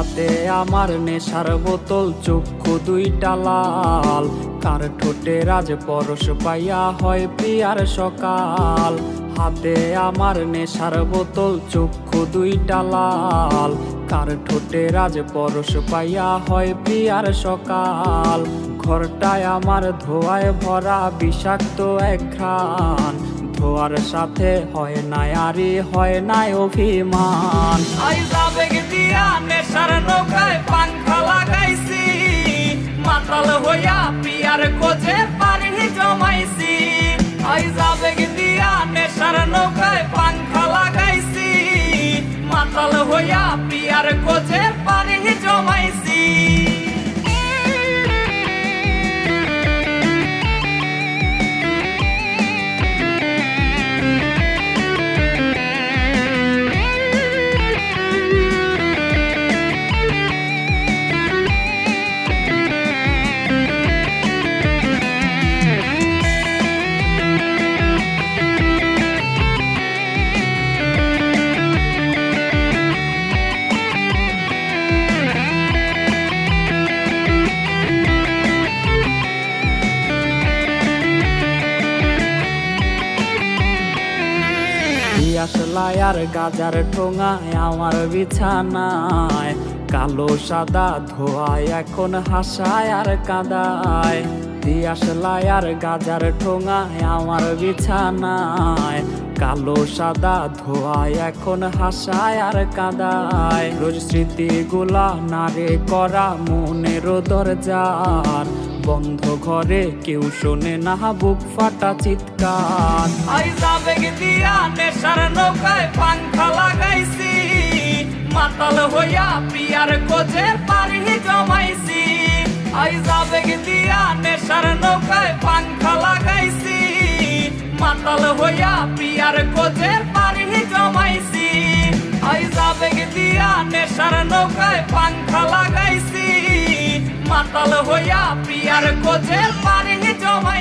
হাতে আমার নেশার বোতল, চক্ষু দুইটা লাল, কার ঠোঁটে রাজ পরশ পাইয়া হয় প্রিয়ার সকাল। হাতে আমার নেশার বোতল, চক্ষু দুইটা লাল, কার ঠোঁটে রাজ পরশ পাইয়া হয় প্রিয়ার সকাল। ঘরটায় আমার ধোঁয়ায় ভরা বিষাক্ত এক ঘ্রাণ, ধোয়ার সাথে হয় না আরি হয় না অভিমান। আবেগ দিয়া নেশার নৌকায় পাংখা লাগাইছি, মাতাল হইয়া প্রিয়ার খোঁজে পানি জমাইছি। আবেগ দিয়া নেশার নৌকায় পাংখা লাগাইছি, মাতাল হইয়া প্রিয়ার খোঁজে পানি জমাইছি। আসলায় আর গাজার ঠোঙায় আমার বিছানায়, কালো সাদা ধোয়ায় এখন হাসায় আর কাদায়। আসলায় আর গাজার ঠোঙায় আমার বিছানায়, কালো সাদা ধোয়ায় এখন হাসায় আর কাদায়। রোজ স্মৃতিগুলা নারে করা মনের দরজার, বন্ধ ঘরে কেউ শোনে না বুক ফাটা চিৎকার। আবেগ দিয়া নেশার নৌকায় পাংখা লাগাইছি, মাতাল হইয়া প্রিয়ার খোঁজে পানি জমাইছি। আবেগ দিয়া নেশার নৌকায় পাংখা লাগাইছি, মাতাল হইয়া প্রিয়ার খোঁজে পানি জমাইছি। আবেগ দিয়া নেশার নৌকায় পাংখা লাগাইছি, মাতাল হইয়া প্রিয়ার খোঁজে পানি জমাইছি।